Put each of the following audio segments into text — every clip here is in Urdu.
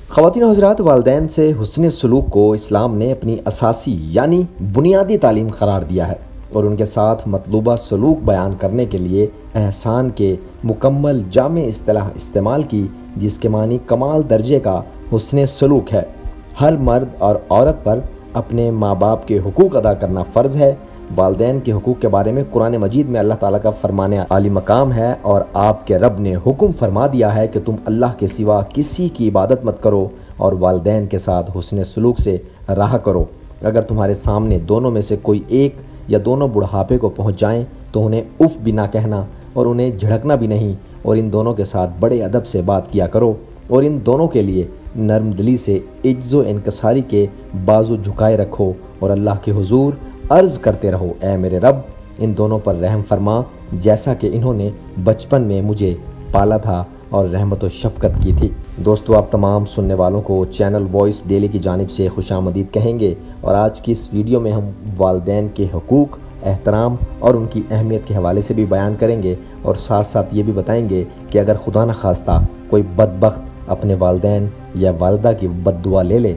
خواتین و حضرات، والدین سے حسن سلوک کو اسلام نے اپنی اساسی یعنی بنیادی تعلیم قرار دیا ہے اور ان کے ساتھ مطلوبہ سلوک بیان کرنے کے لیے احسان کے مکمل جامع اصطلاح استعمال کی، جس کے معنی کمال درجے کا حسن سلوک ہے۔ ہر مرد اور عورت پر اپنے ماں باپ کے حقوق ادا کرنا فرض ہے۔ والدین کے حقوق کے بارے میں قرآن مجید میں اللہ تعالیٰ کا فرمان عالی مقام ہے، اور آپ کے رب نے حکم فرما دیا ہے کہ تم اللہ کے سوا کسی کی عبادت مت کرو اور والدین کے ساتھ حسن سلوک سے رہا کرو۔ اگر تمہارے سامنے دونوں میں سے کوئی ایک یا دونوں بڑھاپے کو پہنچ جائیں تو انہیں اف بھی نہ کہنا اور انہیں جھڑکنا بھی نہیں، اور ان دونوں کے ساتھ بڑے ادب سے بات کیا کرو، اور ان دونوں کے لیے نرم دلی سے عجز و انکساری کے بازو جھکائے رکھو اور اللہ کے حضور عرض کرتے رہو، اے میرے رب ان دونوں پر رحم فرما جیسا کہ انہوں نے بچپن میں مجھے پالا تھا اور رحمت و شفقت کی تھی۔ دوستو، آپ تمام سننے والوں کو چینل وائس ڈیلی کی جانب سے خوش آمدید کہیں گے، اور آج کی اس ویڈیو میں ہم والدین کے حقوق، احترام اور ان کی اہمیت کے حوالے سے بھی بیان کریں گے، اور ساتھ ساتھ یہ بھی بتائیں گے کہ اگر خدا نخواستہ کوئی بدبخت اپنے والدین یا والدہ کی بد دعا لے لے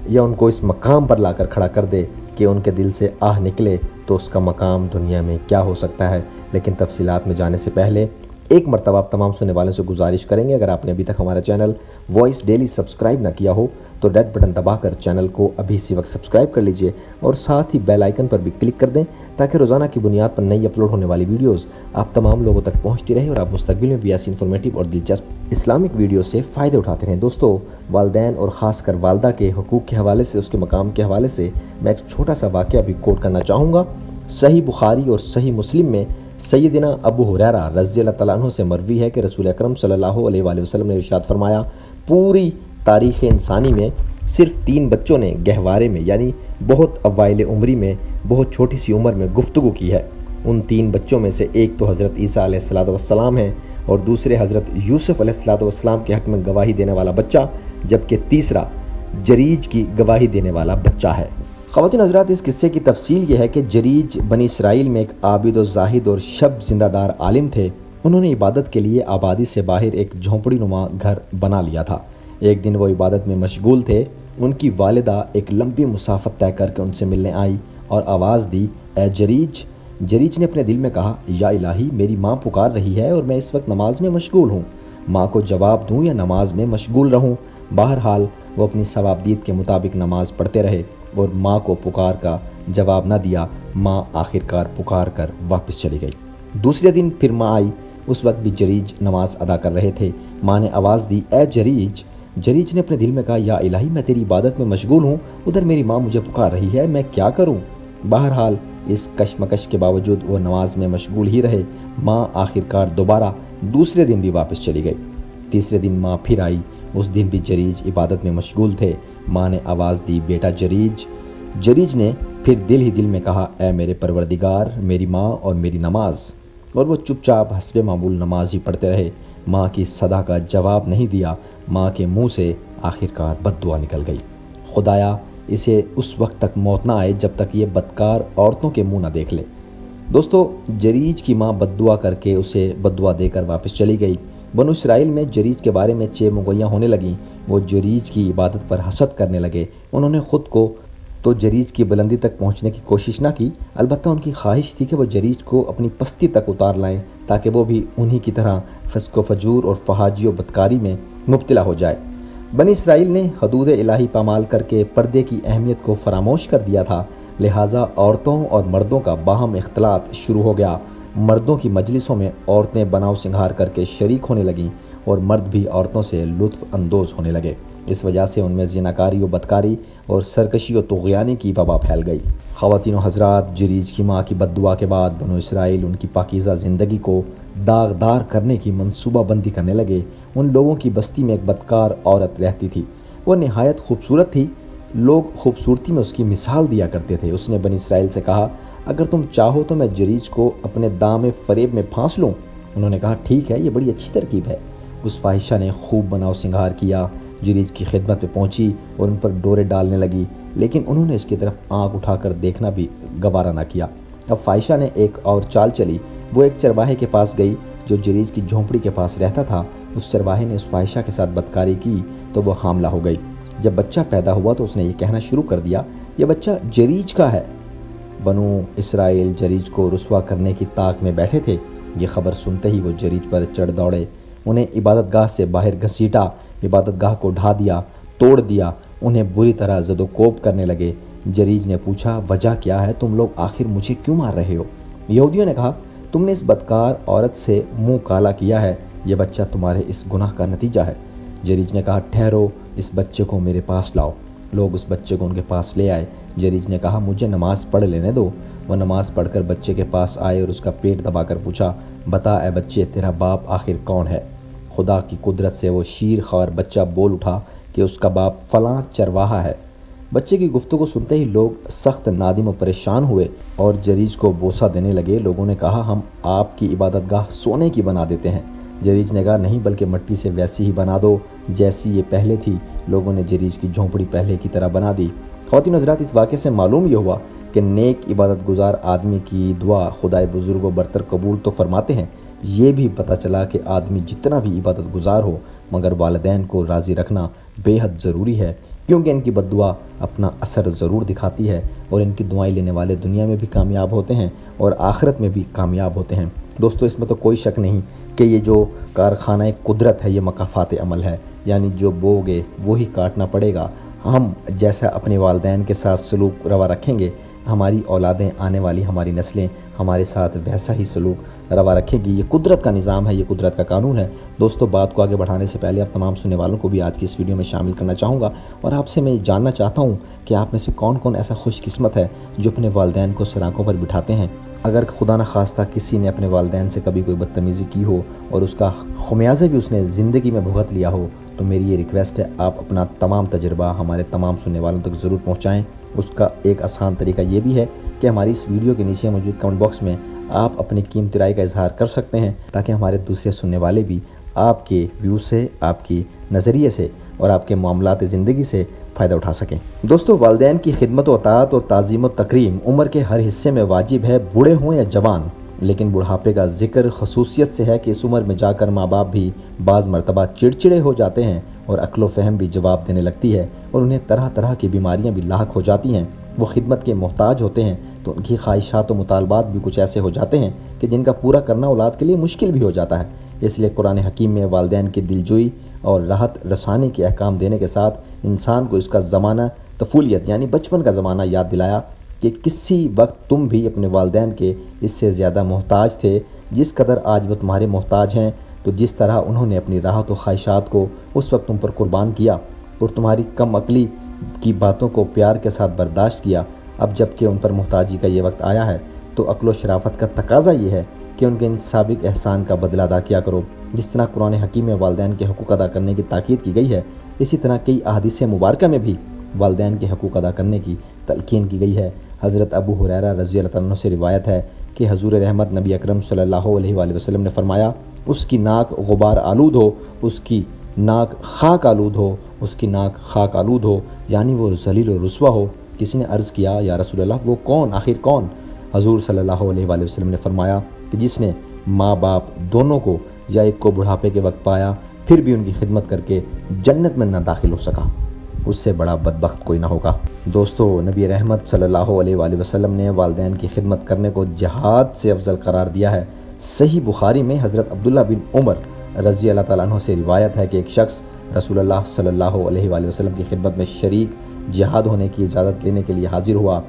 یا ان کو اس مقام پر لا کر کھڑا کر دے کہ ان کے دل سے آہ نکلے، تو اس کا مقام دنیا میں کیا ہو سکتا ہے۔ لیکن تفصیلات میں جانے سے پہلے ایک مرتبہ آپ تمام سننے والوں سے گزارش کریں گے، اگر آپ نے ابھی تک ہمارا چینل وائس ڈیلی سبسکرائب نہ کیا ہو تو ریڈ بٹن دبا کر چینل کو ابھی اسی وقت سبسکرائب کر لیجئے، اور ساتھ ہی بیل آئیکن پر بھی کلک کر دیں تاکہ روزانہ کی بنیاد پر نئی اپلوڈ ہونے والی ویڈیوز آپ تمام لوگوں تک پہنچتی رہیں اور آپ مستقبل میں بھی ایسی انفارمیٹیو اور دلچسپ اسلامک ویڈیو سے فائدے اٹھاتے رہیں۔ دوستو، والدین اور خاص کر والدہ کے حقوق کے حوالے سے، اس کے مقام کے حوالے سے میں ایک چھوٹا سا واقعہ بھی کوٹ کرنا چاہوں گا۔ صحیح بخاری اور صحیح مسلم میں سیدنا ابو ہریرہ رضی اللہ تعالیٰ عنہ سے مروی ہے کہ رسول اکرم صلی اللہ علیہ وآلہ وسلم نے ارشاد فرمایا، پوری تاریخ انسانی میں صرف 3 بچوں نے گہوارے میں یعنی بہت اوائل عمری میں، بہت چھوٹی سی عمر میں گفتگو کی ہے۔ ان 3 بچوں میں سے ایک تو حضرت عیسیٰ علیہ السلام ہیں، اور دوسرے حضرت یوسف علیہ السلام کے حق میں گواہی دینے والا بچہ، جبکہ تیسرا جریج کی گواہی دینے والا بچہ ہے۔ خواتین حضرات، اس قصے کی تفصیل یہ ہے کہ جریج بنی اسرائیل میں ایک عابد و زاہد اور شب زندہ دار عالم تھے۔ انہوں نے عبادت کے لیے آبادی سے باہر ایک جھونپڑی نما گھر بنا لیا تھا۔ ایک دن وہ عبادت میں مشغول تھے، ان کی والدہ ایک لمبی مسافت طے کر کے ان سے ملنے آئی اور آواز دی، اے جریج۔ جریج نے اپنے دل میں کہا، یا الہی، میری ماں پکار رہی ہے اور میں اس وقت نماز میں مشغول ہوں، ماں کو جواب دوں یا نماز میں مشغول رہوں؟ بہرحال وہ اپنی ثوابدید کے مطابق نماز پڑھتے رہے اور ماں کو پکار کا جواب نہ دیا۔ ماں آخرکار پکار کر واپس چلی گئی۔ دوسرے دن پھر ماں آئی، اس وقت بھی جریج نماز ادا کر رہے تھے۔ ماں نے آواز دی، اے جریج۔ جریج نے اپنے دل میں کہا، یا الہی، میں تیری عبادت میں مشغول ہوں، ادھر میری ماں مجھے پکار رہی ہے، میں کیا کروں؟ بہرحال اس کشمکش کے باوجود وہ نماز میں مشغول ہی رہے۔ ماں آخرکار دوبارہ دوسرے دن بھی واپس چلی گئی۔ تیسرے دن ماں پھر آئی، اس دن بھی جریج عبادت میں مشغول تھے۔ ماں نے آواز دی، بیٹا جریج۔ جریج نے پھر دل ہی دل میں کہا، اے میرے پروردگار، میری ماں اور میری نماز، اور وہ چپ چاپ حسب معمول نماز ہی پڑھتے رہے۔ ماں کی صدا کا جواب نہیں دیا۔ ماں کے منہ سے آخرکار بد دعا نکل گئی، خدایا اسے اس وقت تک موت نہ آئے جب تک یہ بدکار عورتوں کے منہ نہ دیکھ لے۔ دوستو، جریج کی ماں بد دعا کر کے اسے بد دعا دے کر واپس چلی گئی۔ بنو اسرائیل میں جریج کے بارے میں چہ مغیاں ہونے لگیں۔ وہ جریج کی عبادت پر حسد کرنے لگے۔ انہوں نے خود کو تو جریج کی بلندی تک پہنچنے کی کوشش نہ کی، البتہ ان کی خواہش تھی کہ وہ جریج کو اپنی پستی تک اتار لائیں تاکہ وہ بھی انہی کی طرح فسق و فجور اور فحاجی و بدکاری میں مبتلا ہو جائے۔ بنی اسرائیل نے حدود الہی پامال کر کے پردے کی اہمیت کو فراموش کر دیا تھا، لہٰذا عورتوں اور مردوں کا باہم اختلاط شروع ہو گیا۔ مردوں کی مجلسوں میں عورتیں بناؤ سنگھار کر کے شریک ہونے لگیں اور مرد بھی عورتوں سے لطف اندوز ہونے لگے۔ اس وجہ سے ان میں زناکاری و بدکاری اور سرکشی و طغیانی کی وبا پھیل گئی۔ خواتین و حضرات، جریج کی ماں کی بد دعا کے بعد بنو اسرائیل ان کی پاکیزہ زندگی کو داغدار کرنے کی منصوبہ بندی کرنے لگے۔ ان لوگوں کی بستی میں ایک بدکار عورت رہتی تھی، وہ نہایت خوبصورت تھی، لوگ خوبصورتی میں اس کی مثال دیا کرتے تھے۔ اس نے بنی اسرائیل سے کہا، اگر تم چاہو تو میں جریج کو اپنے دام فریب میں پھانس لوں۔ انہوں نے کہا، ٹھیک ہے، یہ بڑی اچھی ترکیب ہے۔ اس فاحشہ نے خوب بناؤ سنگھار کیا، جریج کی خدمت میں پہنچی اور ان پر ڈورے ڈالنے لگی، لیکن انہوں نے اس کی طرف آنکھ اٹھا کر دیکھنا بھی گوارا نہ کیا۔ اب فاحشہ نے ایک اور چال چلی، وہ ایک چرواہے کے پاس گئی جو جریج کی جھونپڑی کے پاس رہتا تھا۔ اس چرواہے نے اس فاحشہ کے ساتھ بدکاری کی تو تو وہ حاملہ ہو گئی۔ جب بچہ پیدا ہوا تو اس نے یہ کہنا شروع کر دیا، یہ بچہ جریج کا ہے۔ بنو اسرائیل جریج کو رسوا کرنے کی طاق میں بیٹھے تھے۔ یہ خبر سنتے ہی وہ جریج پر چڑھ دوڑے، انہیں عبادت گاہ سے باہر گھسیٹا، عبادت گاہ کو ڈھا دیا، توڑ دیا، انہیں بری طرح زد و کوب کرنے لگے۔ جریج نے پوچھا، وجہ کیا ہے؟ تم لوگ آخر مجھے کیوں مار رہے ہو؟ یہودیوں نے کہا، تم نے اس بدکار عورت سے منہ کالا کیا ہے، یہ بچہ تمہارے اس گناہ کا نتیجہ ہے۔ جریج نے کہا، ٹھہرو، اس بچے کو میرے پاس لاؤ۔ لوگ اس بچے کو ان کے پاس لے آئے۔ جریج نے کہا، مجھے نماز پڑھ لینے دو۔ وہ نماز پڑھ کر بچے کے پاس آئے اور اس کا پیٹ دبا کر پوچھا، بتا اے بچے، تیرا باپ آخر کون ہے؟ خدا کی قدرت سے وہ شیر خوار بچہ بول اٹھا کہ اس کا باپ فلاں چرواہا ہے۔ بچے کی گفتگو سنتے ہی لوگ سخت نادم و پریشان ہوئے اور جریج کو بوسہ دینے لگے۔ لوگوں نے کہا، ہم آپ کی عبادت گاہ سونے کی بنا دیتے ہیں۔ جریج نے کہا، نہیں، بلکہ مٹی سے ویسی ہی بنا دو جیسی یہ پہلے تھی۔ لوگوں نے جریج کی جھونپڑی پہلے کی طرح بنا دی۔ خواتین و حضرات، اس واقعے سے معلوم یہ ہوا کہ نیک عبادت گزار آدمی کی دعا خدائے بزرگ و برتر قبول تو فرماتے ہیں۔ یہ بھی پتہ چلا کہ آدمی جتنا بھی عبادت گزار ہو مگر والدین کو راضی رکھنا بے حد ضروری ہے، کیونکہ ان کی بد دعا اپنا اثر ضرور دکھاتی ہے اور ان کی دعائیں لینے والے دنیا میں بھی کامیاب ہوتے ہیں اور آخرت میں بھی کامیاب ہوتے ہیں۔ دوستو، اس میں تو کوئی شک نہیں کہ یہ جو کارخانہ قدرت ہے یہ مکافات عمل ہے، یعنی جو بوگے وہی کاٹنا پڑے گا۔ ہم جیسا اپنے والدین کے ساتھ سلوک روا رکھیں گے، ہماری اولادیں، آنے والی ہماری نسلیں ہمارے ساتھ ویسا ہی سلوک روا رکھے گی۔ یہ قدرت کا نظام ہے، یہ قدرت کا قانون ہے۔ دوستو، بات کو آگے بڑھانے سے پہلے آپ تمام سننے والوں کو بھی آج کی اس ویڈیو میں شامل کرنا چاہوں گا اور آپ سے میں جاننا چاہتا ہوں کہ آپ میں سے کون کون ایسا خوش قسمت ہے جو اپنے والدین کو سراغوں پر بٹھاتے ہیں۔ اگر خدا نہ خواستہ کسی نے اپنے والدین سے کبھی کوئی بدتمیزی کی ہو اور اس کا خمیازہ بھی اس نے زندگی میں بھگت لیا ہو تو میری یہ ریکویسٹ ہے، آپ اپنا تمام تجربہ ہمارے تمام سننے والوں تک ضرور پہنچائیں۔ اس کا ایک آسان طریقہ یہ بھی ہے کہ ہماری اس ویڈیو کے نیچے موجود کمنٹ باکس میں آپ اپنی قیمتی رائے کا اظہار کر سکتے ہیں تاکہ ہمارے دوسرے سننے والے بھی آپ کے ویو سے، آپ کی نظریے سے اور آپ کے معاملات زندگی سے فائدہ اٹھا سکیں۔ دوستو، والدین کی خدمت و اطاعت اور تعظیم و تکریم عمر کے ہر حصے میں واجب ہے، بوڑھے ہوں یا جوان، لیکن بڑھاپے کا ذکر خصوصیت سے ہے کہ اس عمر میں جا کر ماں باپ بھی بعض مرتبہ چڑچڑے ہو جاتے ہیں اور عقل و فہم بھی جواب دینے لگتی ہے اور انہیں طرح طرح کی بیماریاں بھی لاحق ہو جاتی ہیں۔ وہ خدمت کے محتاج ہوتے ہیں تو ان کی خواہشات و مطالبات بھی کچھ ایسے ہو جاتے ہیں کہ جن کا پورا کرنا اولاد کے لیے مشکل بھی ہو جاتا ہے۔ اس لیے قرآن حکیم میں والدین کی دلجوئی اور راحت رسانی کے احکام دینے کے ساتھ انسان کو اس کا زمانہ طفولیت یعنی بچپن کا زمانہ یاد دلایا کہ کسی وقت تم بھی اپنے والدین کے اس سے زیادہ محتاج تھے جس قدر آج وہ تمہارے محتاج ہیں، تو جس طرح انہوں نے اپنی راحت و خواہشات کو اس وقت تم پر قربان کیا اور تمہاری کم عقلی کی باتوں کو پیار کے ساتھ برداشت کیا، اب جب کہ ان پر محتاجی کا یہ وقت آیا ہے تو عقل و شرافت کا تقاضا یہ ہے کہ ان کے ان سابق احسان کا بدلہ ادا کیا کرو۔ جس طرح قرآن حکیم میں والدین کے حقوق ادا کرنے کی تاکید کی گئی ہے، اسی طرح کئی احادیث مبارکہ میں بھی والدین کے حقوق ادا کرنے کی تلقین کی گئی ہے۔ حضرت ابو ہریرہ رضی اللہ عنہ سے روایت ہے کہ حضور رحمت نبی اکرم صلی اللہ علیہ وآلہ وسلم نے فرمایا، اس کی ناک غبار آلود ہو، اس کی ناک خاک آلود ہو، اس کی ناک خاک آلود ہو، یعنی وہ ذلیل و رسوا ہو۔ کسی نے عرض کیا، یا رسول اللہ، وہ کون؟ آخر کون؟ حضور صلی اللہ علیہ وآلہ وسلم نے فرمایا کہ جس نے ماں باپ دونوں کو یا ایک کو بڑھاپے کے وقت پایا پھر بھی ان کی خدمت کر کے جنت میں نہ داخل ہو سکا، اس سے بڑا بدبخت کوئی نہ ہوگا۔ دوستو، نبی رحمت صلی اللہ علیہ وآلہ وسلم نے والدین کی خدمت کرنے کو جہاد سے افضل قرار دیا ہے۔ صحیح بخاری میں حضرت عبداللہ بن عمر رضی اللہ تعالیٰ عنہ سے روایت ہے کہ ایک شخص رسول اللہ صلی اللہ علیہ وآلہ وسلم کی خدمت میں شریک جہاد ہونے کی اجازت لینے کے لیے حاضر ہوا۔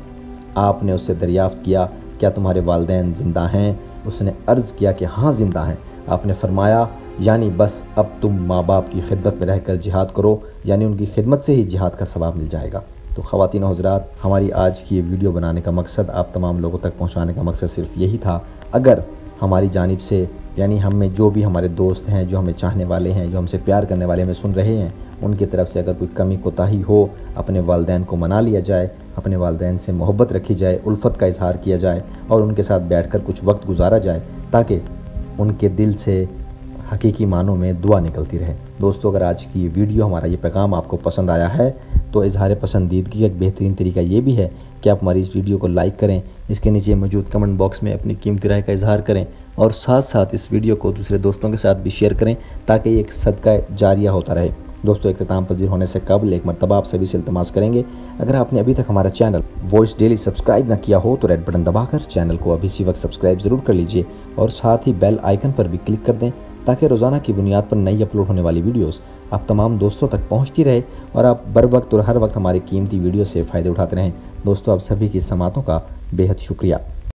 آپ نے اس سے دریافت کیا، کیا تمہارے والدین زندہ ہیں؟ اس نے عرض کیا کہ ہاں زندہ ہیں۔ آپ نے فرمایا، یعنی بس اب تم ماں باپ کی خدمت میں رہ کر جہاد کرو، یعنی ان کی خدمت سے ہی جہاد کا ثواب مل جائے گا۔ تو خواتین و حضرات، ہماری آج کی یہ ویڈیو بنانے کا مقصد، آپ تمام لوگوں تک پہنچانے کا مقصد صرف یہی تھا۔ اگر ہماری جانب سے، یعنی ہم میں جو بھی ہمارے دوست ہیں، جو ہمیں چاہنے والے ہیں، جو ہم سے پیار کرنے والے ہمیں سن رہے ہیں، ان کی طرف سے اگر کوئی کمی کوتاہی ہو، اپنے والدین کو منا لیا جائے، اپنے والدین سے محبت رکھی جائے، الفت کا اظہار کیا جائے اور ان کے ساتھ بیٹھ کر کچھ وقت گزارا جائے تاکہ ان کے دل سے حقیقی معنوں میں دعا نکلتی رہے۔ دوستو، اگر آج کی یہ ویڈیو، ہمارا یہ پیغام آپ کو پسند آیا ہے تو اظہار پسندیدگی کا ایک بہترین طریقہ یہ بھی ہے کہ آپ ہماری اس ویڈیو کو لائک کریں، اس کے نیچے موجود کمنٹ باکس میں اپنی قیمتی رائے کا اظہار کریں اور ساتھ ساتھ اس ویڈیو کو دوسرے دوستوں کے ساتھ بھی شیئر کریں تاکہ یہ ایک صدقہ جاریہ ہوتا رہے۔ دوستو اختتام پذیر ہونے سے قبل ایک مرتبہ آپ سبھی سے التماس کریں گے، اگر آپ نے ابھی تک ہمارا چینل وائس ڈیلی سبسکرائب نہ کیا ہو تو ریڈ بٹن دبا کر چینل کو ابھی اسی وقت سبسکرائب ضرور کر لیجئے اور ساتھ ہی بیل آئیکن پر بھی کلک کر دیں تاکہ روزانہ کی بنیاد پر نئی اپلوڈ ہونے والی ویڈیوز آپ تمام دوستوں تک پہنچتی رہے اور آپ بر وقت اور ہر وقت ہماری قیمتی ویڈیو سے فائدے اٹھاتے رہیں۔ دوستو آپ سبھی کی سماعتوں کا بے حد شکریہ۔